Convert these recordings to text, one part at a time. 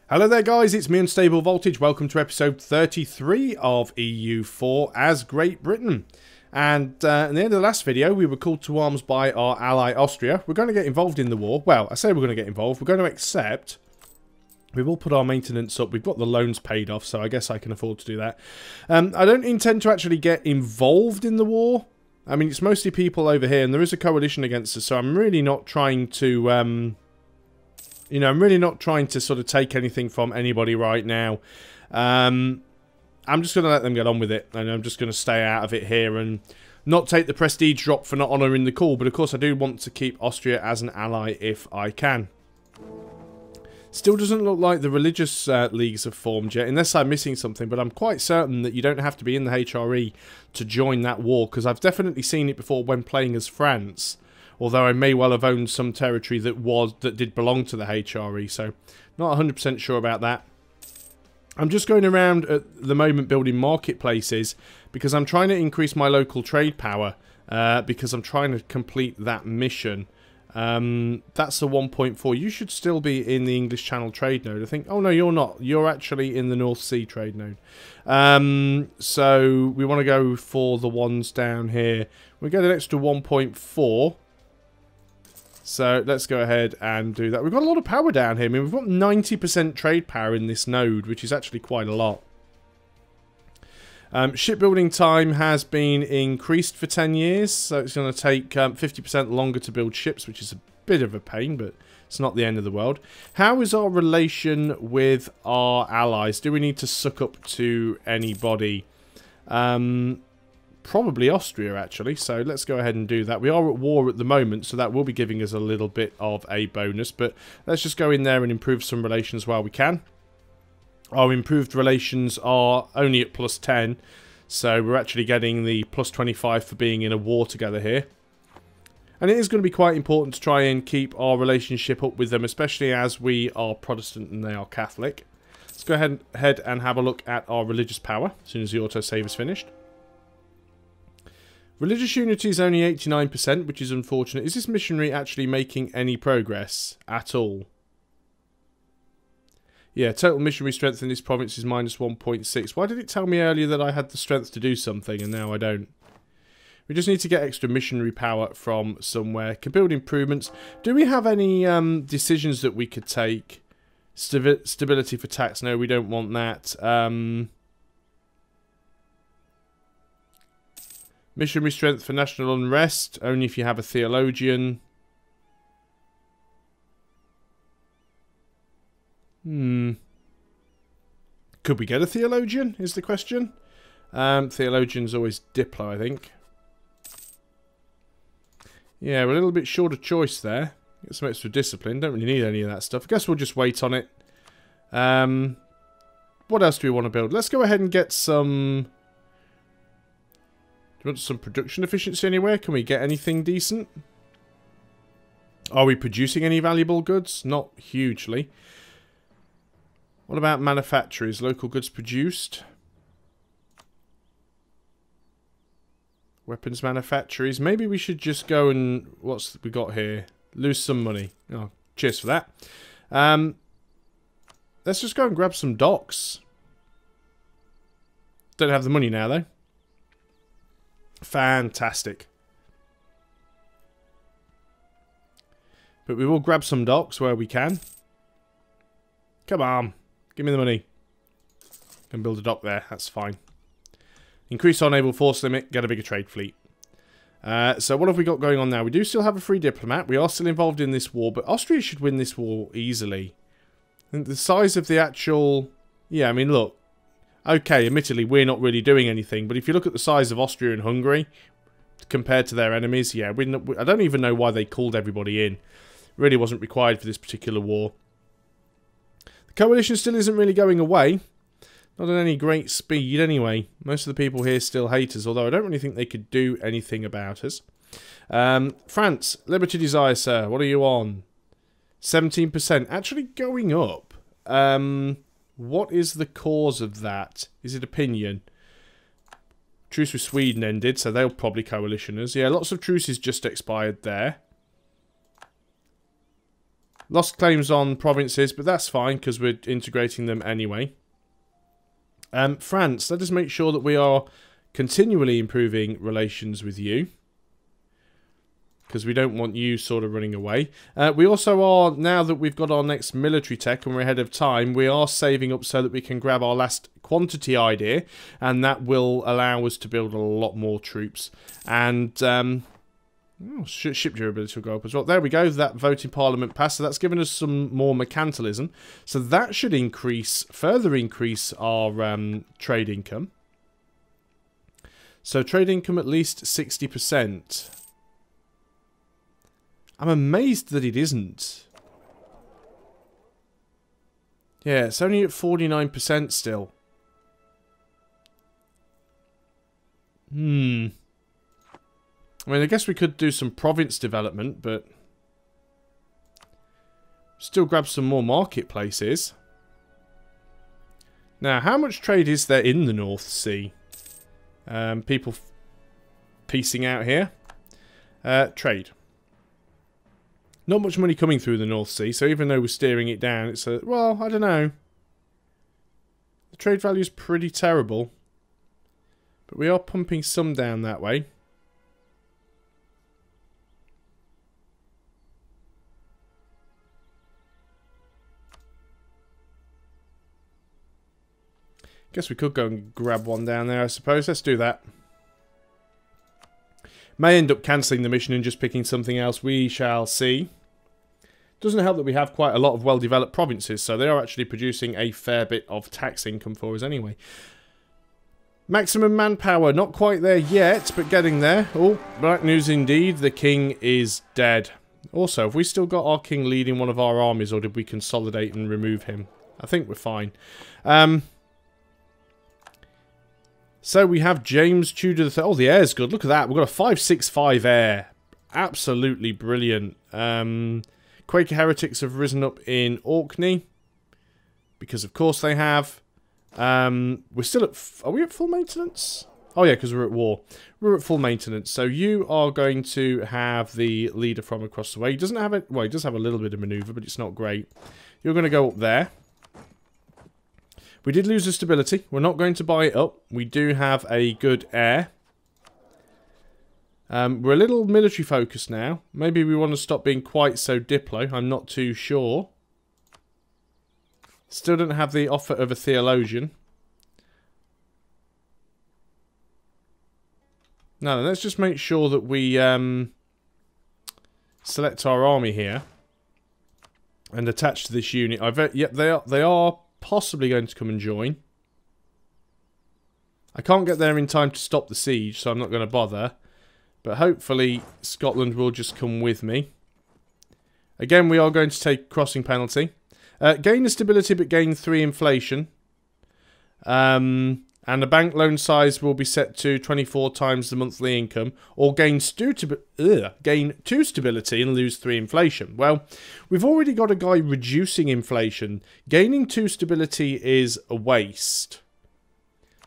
Hello there guys, it's me Unstable Voltage. Welcome to episode 33 of EU4 as Great Britain. And at the end of the last video, we were called to arms by our ally Austria. We're going to get involved in the war. Well, I say we're going to get involved. We're going to accept. We will put our maintenance up. We've got the loans paid off, so I guess I can afford to do that. I don't intend to actually get involved in the war. I mean, it's mostly people over here, and there is a coalition against us, so I'm really not trying to... You know, I'm really not trying to sort of take anything from anybody right now. I'm just going to let them get on with it. And I'm just going to stay out of it here and not take the prestige drop for not honouring the call. But of course I do want to keep Austria as an ally if I can. Still doesn't look like the religious leagues have formed yet. Unless I'm missing something. But I'm quite certain that you don't have to be in the HRE to join that war. Because I've definitely seen it before when playing as France. Although I may well have owned some territory that did belong to the HRE, so not 100% sure about that. I'm just going around at the moment building marketplaces because I'm trying to increase my local trade power because I'm trying to complete that mission. That's a 1.4. You should still be in the English Channel trade node, I think. Oh no, you're not. You're actually in the North Sea trade node. So we want to go for the ones down here. We get an extra 1.4. So let's go ahead and do that. We've got a lot of power down here. I mean, we've got 90% trade power in this node, which is actually quite a lot. Shipbuilding time has been increased for 10 years, so it's going to take 50% longer to build ships, which is a bit of a pain, but it's not the end of the world. How is our relation with our allies? Do we need to suck up to anybody? Probably Austria, actually, so let's go ahead and do that. We are at war at the moment, so that will be giving us a little bit of a bonus, but let's just go in there and improve some relations while we can. Our improved relations are only at plus 10, so we're actually getting the plus 25 for being in a war together here. And it is going to be quite important to try and keep our relationship up with them, especially as we are Protestant and they are Catholic. Let's go ahead and have a look at our religious power as soon as the autosave is finished. Religious unity is only 89%, which is unfortunate. Is this missionary actually making any progress at all? Yeah, total missionary strength in this province is minus 1.6. Why did it tell me earlier that I had the strength to do something and now I don't? We just need to get extra missionary power from somewhere. Can build improvements. Do we have any decisions that we could take? Stability for tax. No, we don't want that. Missionary strength for national unrest, only if you have a theologian. Could we get a theologian, is the question. Theologian's always Diplo, I think. Yeah, we're a little bit short of choice there. Get some extra discipline, don't really need any of that stuff. I guess we'll just wait on it. What else do we want to build? Let's go ahead and get some... Want some production efficiency anywhere? Can we get anything decent? Are we producing any valuable goods? Not hugely. What about manufacturers? Local goods produced. Weapons manufacturers. Maybe we should just go and... What's we got here? Lose some money. Oh, cheers for that. Let's just go and grab some docks. Don't have the money now, though. Fantastic. But we will grab some docks where we can. Come on. Give me the money. Can build a dock there. That's fine. Increase our naval force limit. Get a bigger trade fleet. So what have we got going on now? We do still have a free diplomat. We are still involved in this war. But Austria should win this war easily. And the size of the actual... Yeah, I mean, look. Okay, admittedly, we're not really doing anything, but if you look at the size of Austria and Hungary, compared to their enemies, yeah, I don't even know why they called everybody in. It really wasn't required for this particular war. The coalition still isn't really going away. Not at any great speed, anyway. Most of the people here still hate us, although I don't really think they could do anything about us. France, Liberty Desire, sir. What are you on? 17%. Actually going up. What is the cause of that? Is it opinion? Truce with Sweden ended, so they'll probably coalition us. Yeah, lots of truces just expired there. Lost claims on provinces, but that's fine because we're integrating them anyway. France, let us make sure that we are continually improving relations with you, because we don't want you sort of running away. We also are, now that we've got our next military tech and we're ahead of time, we are saving up so that we can grab our last quantity idea, and that will allow us to build a lot more troops. And ship durability will go up as well. There we go, that voting parliament passed, so that's given us some more mercantilism. So that should further increase our trade income. So trade income at least 60%. I'm amazed that it isn't. Yeah, it's only at 49% still. I mean, I guess we could do some province development, but still grab some more marketplaces. Now, how much trade is there in the North Sea? People piecing out here. Trade. Not much money coming through the North Sea, so even though we're steering it down, it's a... well, I don't know. The trade value is pretty terrible. But we are pumping some down that way. Guess we could go and grab one down there, I suppose. Let's do that. May end up cancelling the mission and just picking something else. We shall see. Doesn't help that we have quite a lot of well-developed provinces, so they are actually producing a fair bit of tax income for us anyway. Maximum manpower, not quite there yet, but getting there. Oh, bad news indeed. The king is dead. Also, have we still got our king leading one of our armies, or did we consolidate and remove him? I think we're fine. So we have James Tudor III. Oh, the heir's good. Look at that. We've got a 565 heir. Absolutely brilliant. Quaker heretics have risen up in Orkney. Because of course they have. We're still at... are we at full maintenance? Oh yeah, because we're at war. We're at full maintenance. So you are going to have the leader from across the way. He doesn't have it... well, he does have a little bit of manoeuvre, but it's not great. You're going to go up there. We did lose the stability. We're not going to buy it up. We do have a good heir. We're a little military focused now. Maybe we want to stop being quite so diplo. I'm not too sure. Still don't have the offer of a theologian. Now, let's just make sure that we select our army here and attach to this unit. Yep, they are possibly going to come and join. I can't get there in time to stop the siege, so I'm not going to bother. But hopefully Scotland will just come with me. Again, we are going to take crossing penalty. Gain the stability, but gain 3 inflation. And the bank loan size will be set to 24 times the monthly income. Or gain 2 stability and lose 3 inflation. Well, we've already got a guy reducing inflation. Gaining 2 stability is a waste.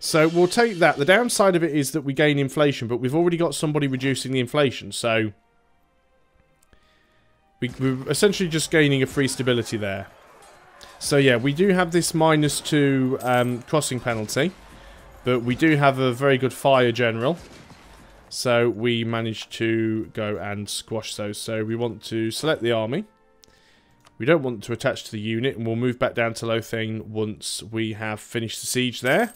So we'll take that. The downside of it is that we gain inflation, but we've already got somebody reducing the inflation. So we're essentially just gaining a free stability there. So yeah, we do have this -2 crossing penalty. But we do have a very good fire general. So we managed to go and squash those. So we want to select the army. We don't want to attach to the unit. And we'll move back down to Lothian once we have finished the siege there.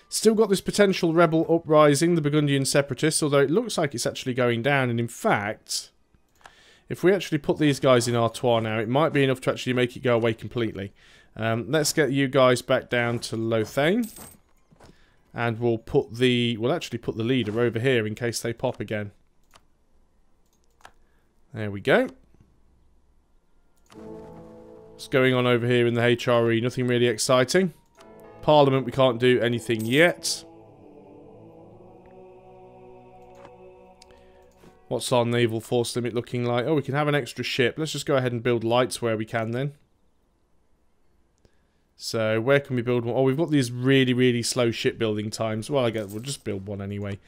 Still got this potential rebel uprising, the Burgundian separatists. Although it looks like it's actually going down. And in fact, if we actually put these guys in Artois now, it might be enough to actually make it go away completely. Let's get you guys back down to Lothian. And we'll actually put the leader over here in case they pop again. There we go. What's going on over here in the HRE? Nothing really exciting. Parliament, we can't do anything yet. What's our naval force limit looking like? Oh, we can have an extra ship. Let's just go ahead and build lights where we can then. So, where can we build one? Oh, we've got these really, really slow shipbuilding times. Well, I guess we'll just build one anyway.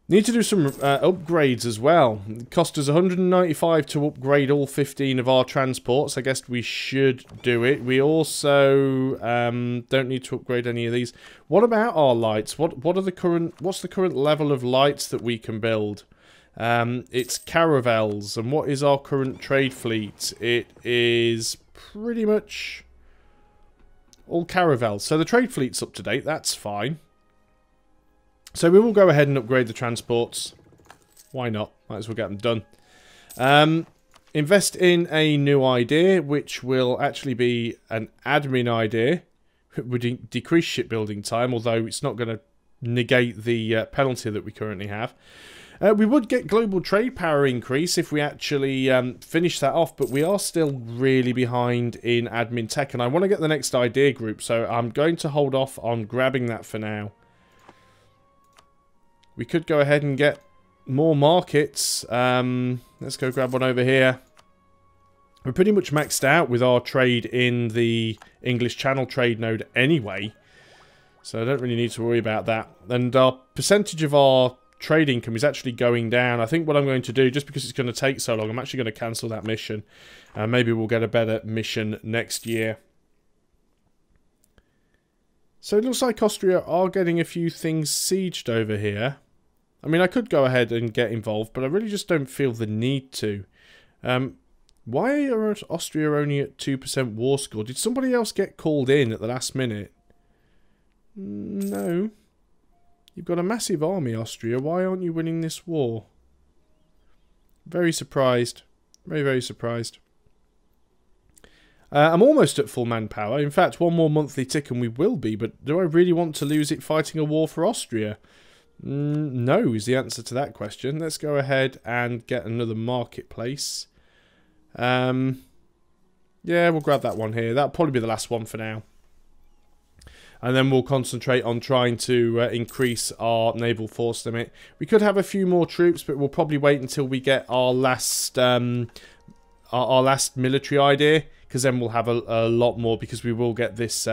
Need to do some upgrades as well. It cost us 195 to upgrade all 15 of our transports. I guess we should do it. We also don't need to upgrade any of these. What about our lights? What's the current level of lights that we can build? It's caravels. And what is our current trade fleet? It is pretty much all caravels. So the trade fleet's up to date. That's fine. So we will go ahead and upgrade the transports. Why not? Might as well get them done. Invest in a new idea, which will actually be an admin idea. It would decrease shipbuilding time, although it's not going to negate the penalty that we currently have. We would get global trade power increase if we actually finish that off, but we are still really behind in admin tech, and I want to get the next idea group, so I'm going to hold off on grabbing that for now. We could go ahead and get more markets. Let's go grab one over here. We're pretty much maxed out with our trade in the English Channel trade node anyway. So I don't really need to worry about that. And our percentage of our trade income is actually going down. I think what I'm going to do, just because it's going to take so long, I'm actually going to cancel that mission. Maybe we'll get a better mission next year. So it looks like Austria are getting a few things sieged over here. I mean, I could go ahead and get involved, but I really just don't feel the need to. Why are Austria only at 2% war score? Did somebody else get called in at the last minute? No. You've got a massive army, Austria. Why aren't you winning this war? Very surprised. Very, very surprised. I'm almost at full manpower. In fact, one more monthly tick and we will be, but do I really want to lose it fighting a war for Austria? No is the answer to that question. Let's go ahead and get another marketplace. Yeah, we'll grab that one here. That'll probably be the last one for now. And then we'll concentrate on trying to increase our naval force limit. We could have a few more troops, but we'll probably wait until we get our last military idea, because then we'll have a lot more, because we will get this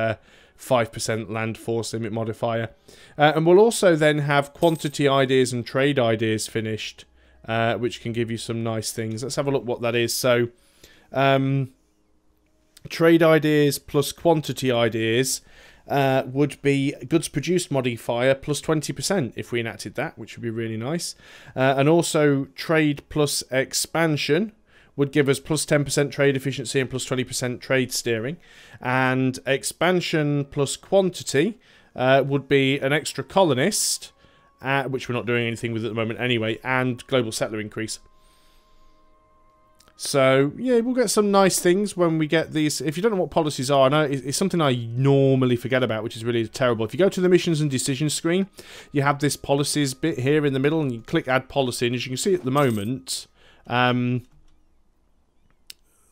5% land force limit modifier. And we'll also then have quantity ideas and trade ideas finished, which can give you some nice things. Let's have a look what that is. So, trade ideas plus quantity ideas would be goods produced modifier plus 20% if we enacted that, which would be really nice. And also trade plus expansion would give us plus 10% trade efficiency and plus 20% trade steering. And expansion plus quantity would be an extra colonist, which we're not doing anything with at the moment anyway, and global settler increase. So, yeah, we'll get some nice things when we get these. If you don't know what policies are, I know it's something I normally forget about, which is really terrible. If you go to the missions and decisions screen, you have this policies bit here in the middle, and you click add policy, and as you can see at the moment,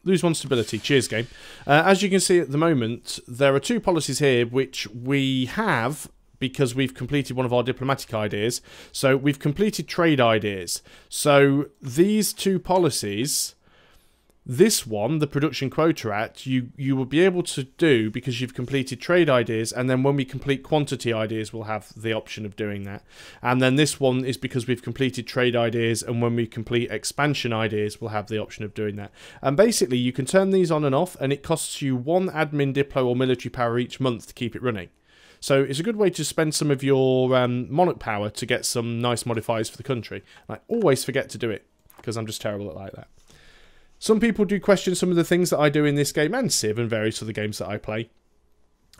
lose one stability. Cheers, game. As you can see at the moment, there are two policies here which we have because we've completed one of our diplomatic ideas. So we've completed trade ideas. So these two policies, this one, the production quota act, you will be able to do because you've completed trade ideas, and then when we complete quantity ideas, we'll have the option of doing that. And then this one is because we've completed trade ideas, and when we complete expansion ideas, we'll have the option of doing that. And basically, you can turn these on and off, and it costs you 1 admin diplo or military power each month to keep it running. So it's a good way to spend some of your monarch power to get some nice modifiers for the country. And I always forget to do it because I'm just terrible at like that. Some people do question some of the things that I do in this game and Civ and various other games that I play,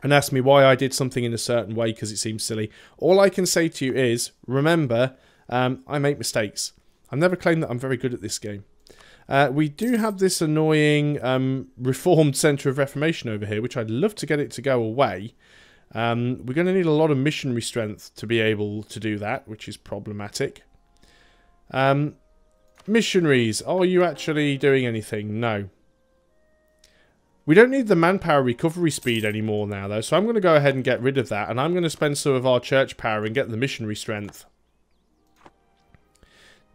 and ask me why I did something in a certain way because it seems silly. All I can say to you is, remember, I make mistakes. I've never claimed that I'm very good at this game. We do have this annoying Reformed Centre of Reformation over here, which I'd love to get it to go away. We're going to need a lot of missionary strength to be able to do that, which is problematic. Missionaries, are you actually doing anything? No. We don't need the manpower recovery speed anymore now, though, so I'm going to go ahead and get rid of that, and I'm going to spend some of our church power and get the missionary strength.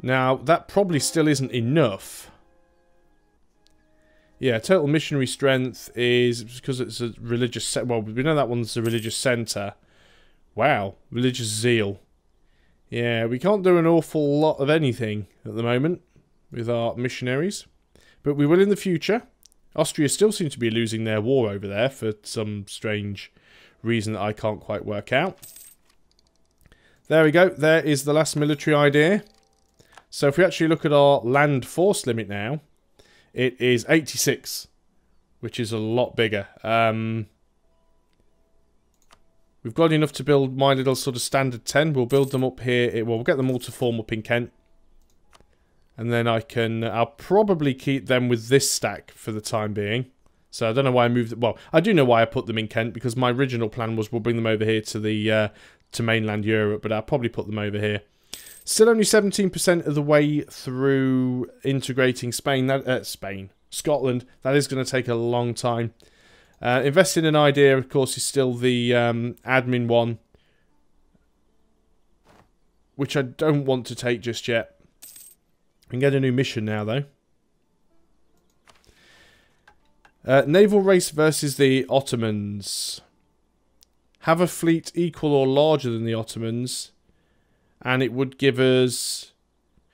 Now, that probably still isn't enough. Yeah, total missionary strength is, because it's a religious, well, we know that one's a religious centre. Wow, religious zeal. Yeah, we can't do an awful lot of anything at the moment with our missionaries. But we will in the future. Austria still seems to be losing their war over there for some strange reason that I can't quite work out. There we go. There is the last military idea. So if we actually look at our land force limit now, it is 86, which is a lot bigger. We've got enough to build my little sort of standard 10. We'll build them up here. We'll get them all to form up in Kent. And then I'll probably keep them with this stack for the time being. So I don't know why I moved it. Well, I do know why I put them in Kent, because my original plan was we'll bring them over here to the to mainland Europe, but I'll probably put them over here. Still only 17% of the way through integrating Scotland. That is going to take a long time. Invest in an idea, of course, is still the admin one, which I don't want to take just yet. We can get a new mission now, though. Naval race versus the Ottomans. Have a fleet equal or larger than the Ottomans, and it would give us...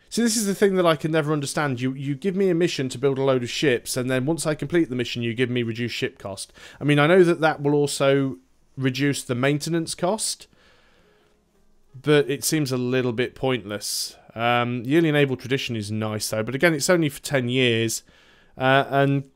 See, this is the thing that I can never understand. You give me a mission to build a load of ships, and then once I complete the mission, you give me reduced ship cost. I mean, I know that that will also reduce the maintenance cost, but it seems a little bit pointless. Yearly naval tradition is nice, though, but again, it's only for 10 years, and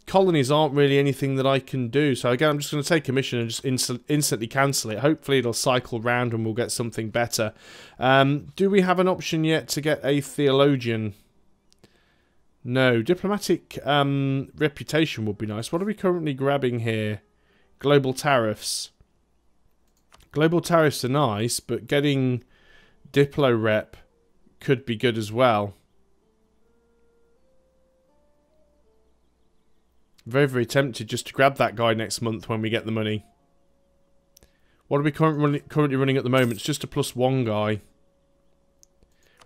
colonies aren't really anything that I can do. So again, I'm just going to take a mission and just instantly cancel it. Hopefully it'll cycle round and we'll get something better. Do we have an option yet to get a theologian? No. Diplomatic reputation would be nice. What are we currently grabbing here? Global tariffs. Global tariffs are nice, but getting Diplo rep could be good as well. Very, very tempted just to grab that guy next month when we get the money. What are we currently running at the moment? It's just a +1 guy.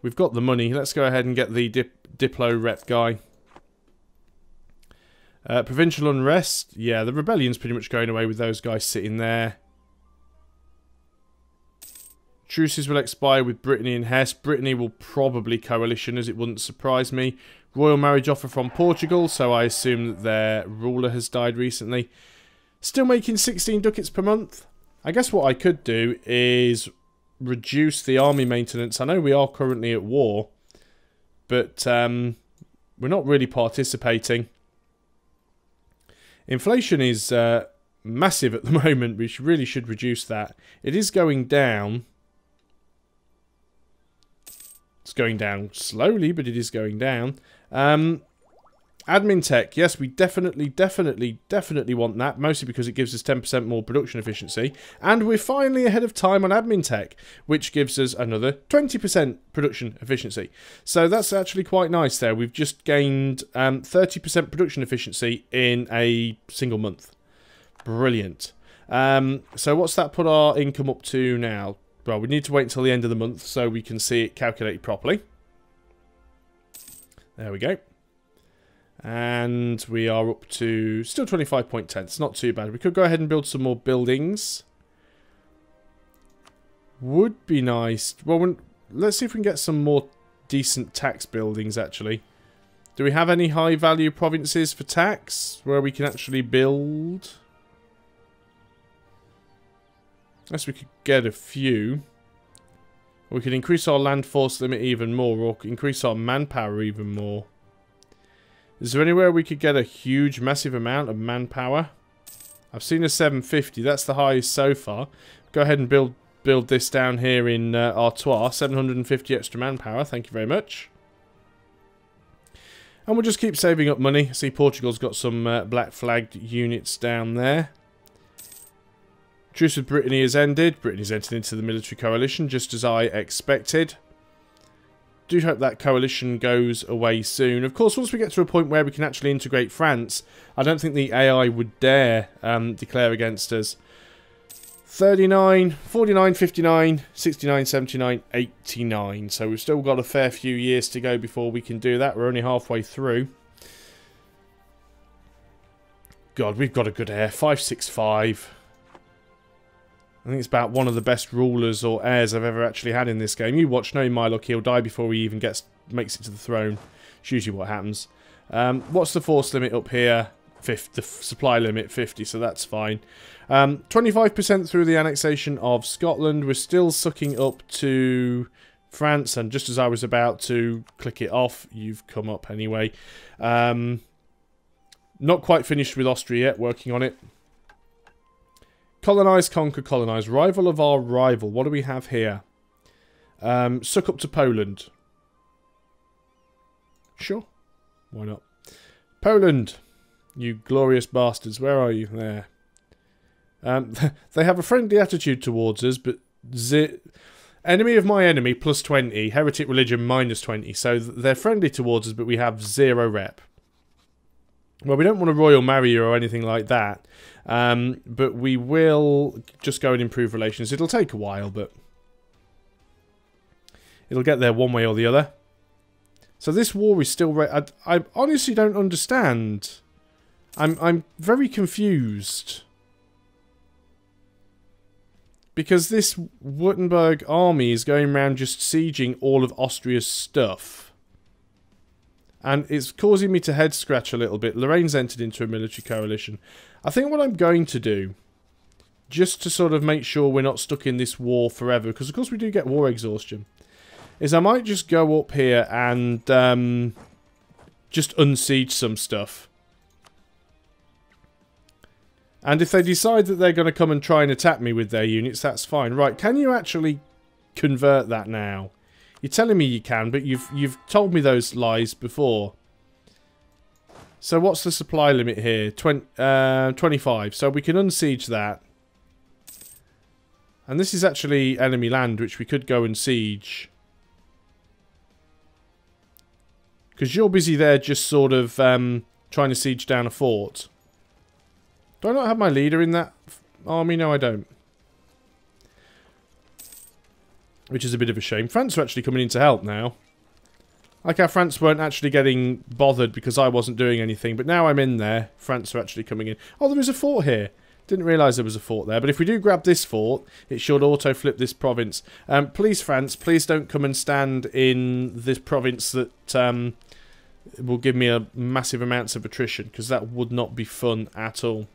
We've got the money. Let's go ahead and get the Diplo rep guy. Provincial unrest. Yeah, the rebellion's pretty much going away with those guys sitting there. Truces will expire with Brittany and Hesse. Brittany will probably coalition, as it wouldn't surprise me. Royal marriage offer from Portugal, so I assume that their ruler has died recently. Still making 16 ducats per month. I guess what I could do is reduce the army maintenance. I know we are currently at war, but we're not really participating. Inflation is massive at the moment. We really should reduce that. It is going down. It's going down slowly, but it is going down. Admin tech. Yes, we definitely want that. Mostly because it gives us 10% more production efficiency. And we're finally ahead of time on admin tech, which gives us another 20% production efficiency. So that's actually quite nice there. We've just gained 30% production efficiency in a single month. Brilliant. So what's that put our income up to now? Well, we need to wait until the end of the month so we can see it calculated properly. There we go. And we are up to still 25.10. It's not too bad. We could go ahead and build some more buildings. Would be nice. Well, let's see if we can get some more decent tax buildings, actually. Do we have any high-value provinces for tax where we can actually build? Unless we could get a few. We could increase our land force limit even more, or increase our manpower even more. Is there anywhere we could get a huge, massive amount of manpower? I've seen a 750. That's the highest so far. Go ahead and build this down here in Artois. 750 extra manpower. Thank you very much. And we'll just keep saving up money. See, Portugal's got some black flagged units down there. Truce with Brittany has ended. Brittany's entered into the military coalition, just as I expected. Do hope that coalition goes away soon. Of course, once we get to a point where we can actually integrate France, I don't think the AI would dare declare against us. 39, 49, 59, 69, 79, 89. So we've still got a fair few years to go before we can do that. We're only halfway through. God, we've got a good air. 565. I think it's about one of the best rulers or heirs I've ever actually had in this game. You watch, knowing my luck, he'll die before he even makes it to the throne. It's usually what happens. What's the force limit up here? 50, the supply limit 50, so that's fine. 25% through the annexation of Scotland. We're still sucking up to France, and just as I was about to click it off, you've come up anyway. Not quite finished with Austria yet, working on it. Colonise, conquer, colonise. Rival of our rival. What do we have here? Suck up to Poland. Sure. Why not? Poland. You glorious bastards. Where are you? There. They have a friendly attitude towards us, but... Enemy of my enemy, plus 20. Heretic religion, minus 20. So they're friendly towards us, but we have 0 rep. Well, we don't want to royal marry you or anything like that. But we will just go and improve relations. It'll take a while, but... it'll get there one way or the other. So this war is still... I honestly don't understand. I'm very confused. Because this Württemberg army is going around just sieging all of Austria's stuff. And it's causing me to head scratch a little bit. Lorraine's entered into a military coalition. I think what I'm going to do, just to sort of make sure we're not stuck in this war forever, because of course we do get war exhaustion, is I might just go up here and just unsiege some stuff. And if they decide that they're going to come and try and attack me with their units, that's fine. Right, can you actually convert that now? You're telling me you can, but you've told me those lies before. So what's the supply limit here? 25. So we can unsiege that. And this is actually enemy land, which we could go and siege. Because you're busy there just sort of trying to siege down a fort. Do I not have my leader in that army? No, I don't. Which is a bit of a shame. France are actually coming in to help now. Like how France weren't actually getting bothered because I wasn't doing anything. But now I'm in there. France are actually coming in. Oh, there is a fort here. Didn't realise there was a fort there. But if we do grab this fort, it should auto-flip this province. Please, France, please don't come and stand in this province that will give me a massive amounts of attrition. Because that would not be fun at all.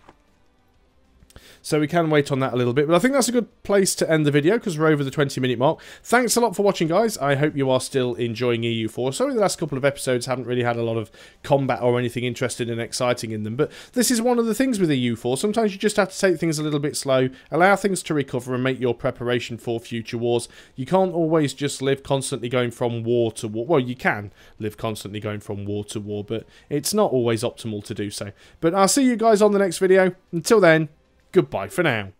So we can wait on that a little bit. But I think that's a good place to end the video because we're over the 20-minute mark. Thanks a lot for watching, guys. I hope you are still enjoying EU4. Sorry the last couple of episodes haven't really had a lot of combat or anything interesting and exciting in them. But this is one of the things with EU4. Sometimes you just have to take things a little bit slow, allow things to recover and make your preparation for future wars. You can't always just live constantly going from war to war. Well, you can live constantly going from war to war, but it's not always optimal to do so. But I'll see you guys on the next video. Until then, goodbye for now.